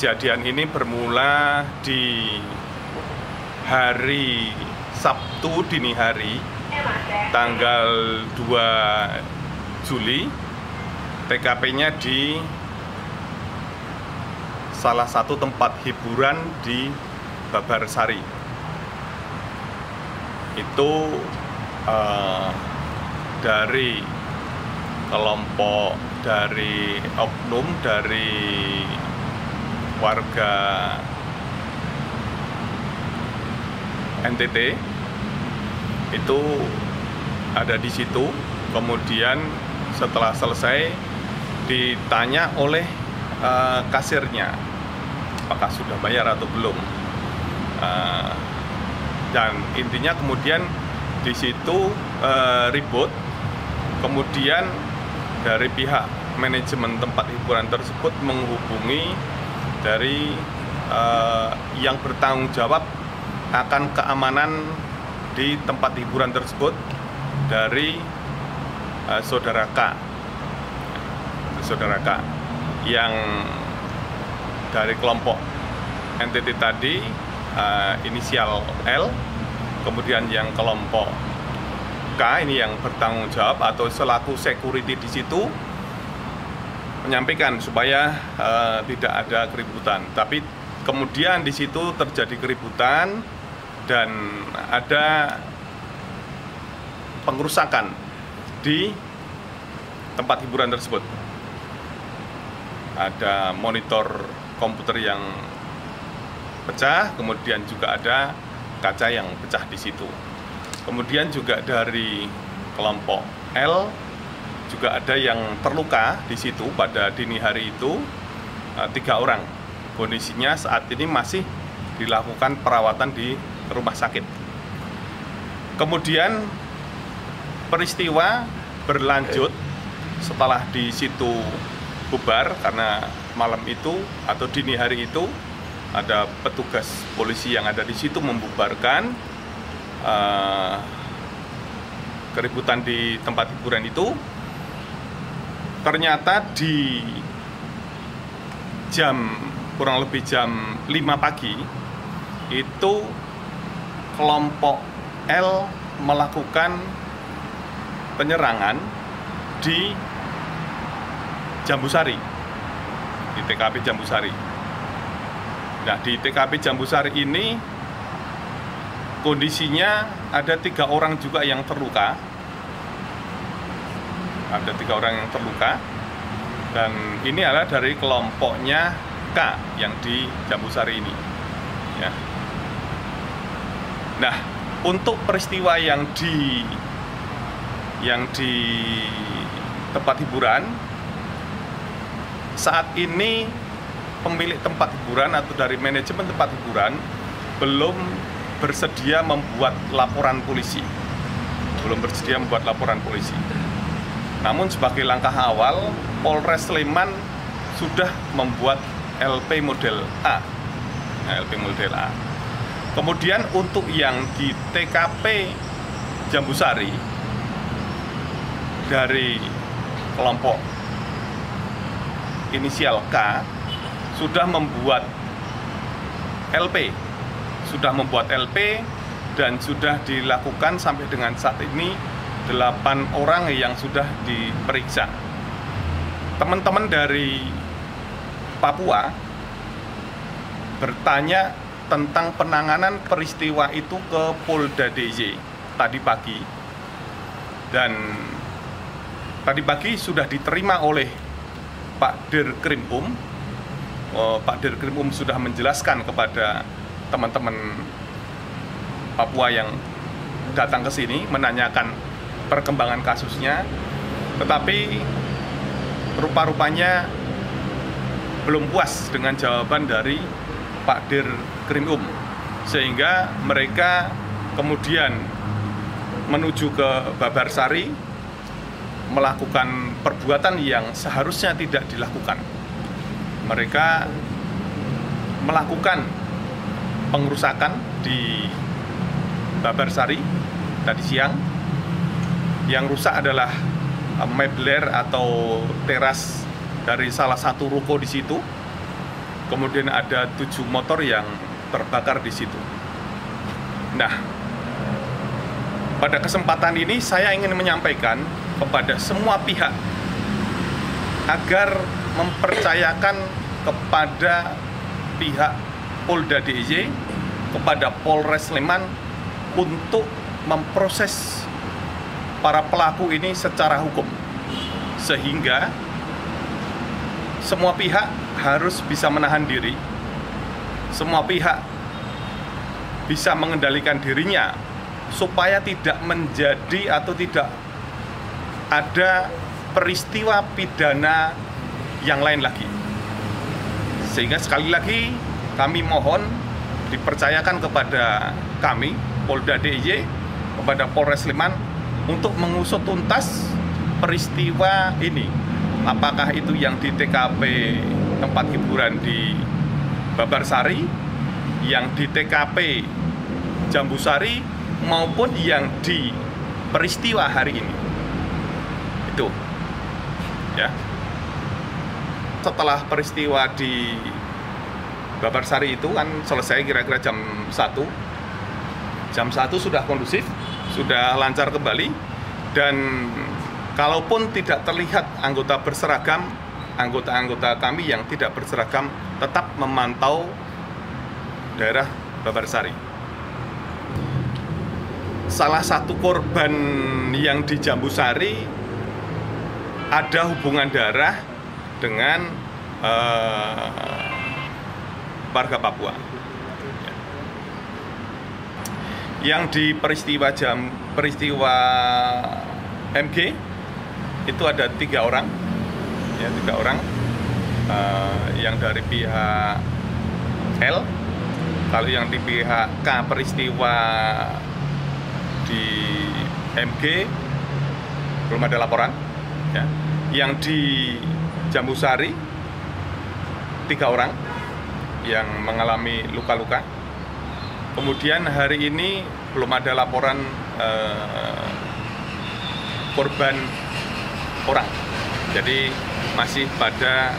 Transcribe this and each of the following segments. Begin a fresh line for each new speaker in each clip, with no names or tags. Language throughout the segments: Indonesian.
Kejadian ini bermula di hari Sabtu dini hari, tanggal 2 Juli. TKP-nya di salah satu tempat hiburan di Babarsari. Itu dari kelompok dari oknum dari warga NTT itu ada di situ. Kemudian setelah selesai ditanya oleh kasirnya apakah sudah bayar atau belum, dan intinya kemudian di situ ribut. Kemudian dari pihak manajemen tempat hiburan tersebut menghubungi dari yang bertanggung jawab akan keamanan di tempat hiburan tersebut, dari saudara K yang dari kelompok NTT tadi, inisial L. Kemudian yang kelompok K ini yang bertanggung jawab atau selaku security di situ menyampaikan supaya tidak ada keributan. Tapi kemudian di situ terjadi keributan dan ada pengerusakan di tempat hiburan tersebut. Ada monitor komputer yang pecah, kemudian juga ada kaca yang pecah di situ. Kemudian juga dari kelompok L juga ada yang terluka di situ pada dini hari itu, 3 orang. Kondisinya saat ini masih dilakukan perawatan di rumah sakit. Kemudian peristiwa berlanjut setelah di situ bubar, karena malam itu atau dini hari itu ada petugas polisi yang ada di situ membubarkan keributan di tempat hiburan itu. Ternyata di kurang lebih jam 5 pagi itu kelompok L melakukan penyerangan di Jambusari, di TKP Jambusari. Nah, di TKP Jambusari ini kondisinya ada 3 orang juga yang terluka. Ada 3 orang yang terluka, dan ini adalah dari kelompoknya K yang di Jambusari ini. Ya. Nah, untuk peristiwa yang di tempat hiburan, saat ini pemilik tempat hiburan atau dari manajemen tempat hiburan belum bersedia membuat laporan polisi. Namun sebagai langkah awal, Polres Sleman sudah membuat LP model A. Kemudian untuk yang di TKP Jambusari, dari kelompok inisial K sudah membuat LP, dan sudah dilakukan sampai dengan saat ini 8 orang yang sudah diperiksa. Teman-teman dari Papua bertanya tentang penanganan peristiwa itu ke Polda DIY tadi pagi, dan tadi pagi sudah diterima oleh Pak Dirkrimum. Pak Dirkrimum sudah menjelaskan kepada teman-teman Papua yang datang ke sini menanyakan perkembangan kasusnya, tetapi rupa-rupanya belum puas dengan jawaban dari Pak Dirkrimum, sehingga mereka kemudian menuju ke Babarsari melakukan perbuatan yang seharusnya tidak dilakukan. Mereka melakukan pengerusakan di Babarsari tadi siang. Yang rusak adalah mebler atau teras dari salah satu ruko di situ. kemudian ada 7 motor yang terbakar di situ. Nah, pada kesempatan ini saya ingin menyampaikan kepada semua pihak agar mempercayakan kepada pihak Polda DIY, kepada Polres Sleman untuk memproses para pelaku ini secara hukum, sehingga semua pihak harus bisa menahan diri, semua pihak bisa mengendalikan dirinya supaya tidak menjadi atau tidak ada peristiwa pidana yang lain lagi. Sehingga sekali lagi kami mohon dipercayakan kepada kami Polda DIY, kepada Polres Sleman untuk mengusut tuntas peristiwa ini. Apakah itu yang di TKP tempat hiburan di Babarsari, yang di TKP Jambusari, maupun yang di peristiwa hari ini. Itu ya. Setelah peristiwa di Babarsari itu kan selesai kira-kira jam 1. Jam 1 sudah kondusif, sudah lancar kembali, dan kalaupun tidak terlihat anggota berseragam, anggota-anggota kami yang tidak berseragam tetap memantau daerah Babarsari. Salah satu korban yang di Jambusari ada hubungan darah dengan warga Papua. Yang di peristiwa MG itu ada 3 orang, ya 3 orang, yang dari pihak L. Kalau yang di pihak K peristiwa di MG belum ada laporan, ya. Yang di Jambusari 3 orang yang mengalami luka-luka. Kemudian hari ini belum ada laporan korban orang, jadi masih pada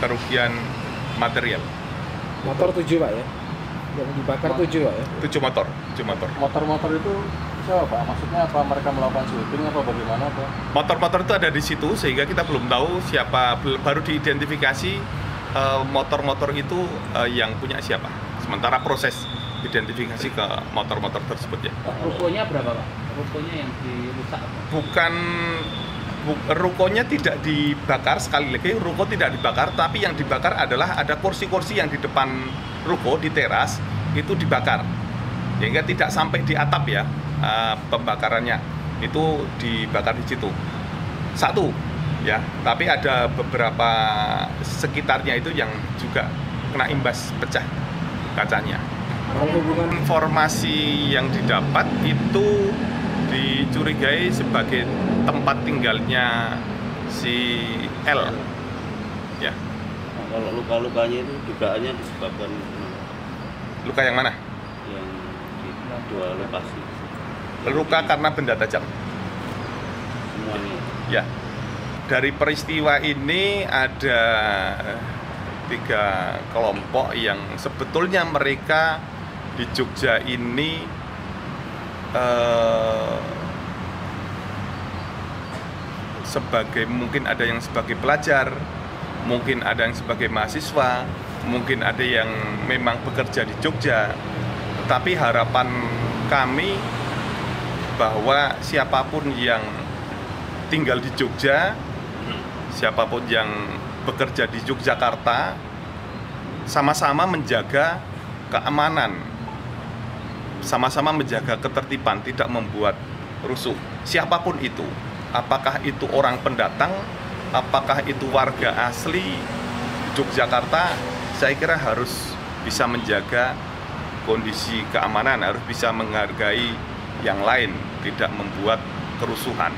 kerugian material.
Motor 7 Pak ya? Yang dibakar 7 Pak ya?
7 motor.
Motor-motor itu siapa Pak? Maksudnya apa mereka melakukan sweeping apa bagaimana Pak?
Motor-motor itu ada di situ sehingga kita belum tahu siapa, baru diidentifikasi motor-motor itu yang punya siapa. Sementara proses identifikasi ke motor-motor tersebut ya.
Rukonya berapa Pak? Rukonya yang dirusak?
Rukonya tidak dibakar, sekali lagi ruko tidak dibakar, tapi yang dibakar adalah ada kursi-kursi yang di depan ruko di teras itu dibakar, sehingga tidak sampai di atap ya, pembakarannya itu dibakar di situ satu ya, tapi ada beberapa sekitarnya itu yang juga kena imbas pecah kacanya. Informasi yang didapat itu dicurigai sebagai tempat tinggalnya si L ya.
Nah, kalau luka-lukanya itu dugaannya disebabkan
luka yang mana?
Yang di 2 lokasi.
Luka karena benda tajam
Semuanya.
ya. Dari peristiwa ini ada 3 kelompok yang sebetulnya mereka di Jogja ini sebagai, mungkin ada yang sebagai pelajar, mungkin ada yang sebagai mahasiswa, mungkin ada yang memang bekerja di Jogja. Tetapi harapan kami bahwa siapapun yang tinggal di Jogja, siapapun yang bekerja di Yogyakarta, sama-sama menjaga keamanan, sama-sama menjaga ketertiban, tidak membuat rusuh. Siapapun itu, apakah itu orang pendatang, apakah itu warga asli Yogyakarta, saya kira harus bisa menjaga kondisi keamanan, harus bisa menghargai yang lain, tidak membuat kerusuhan.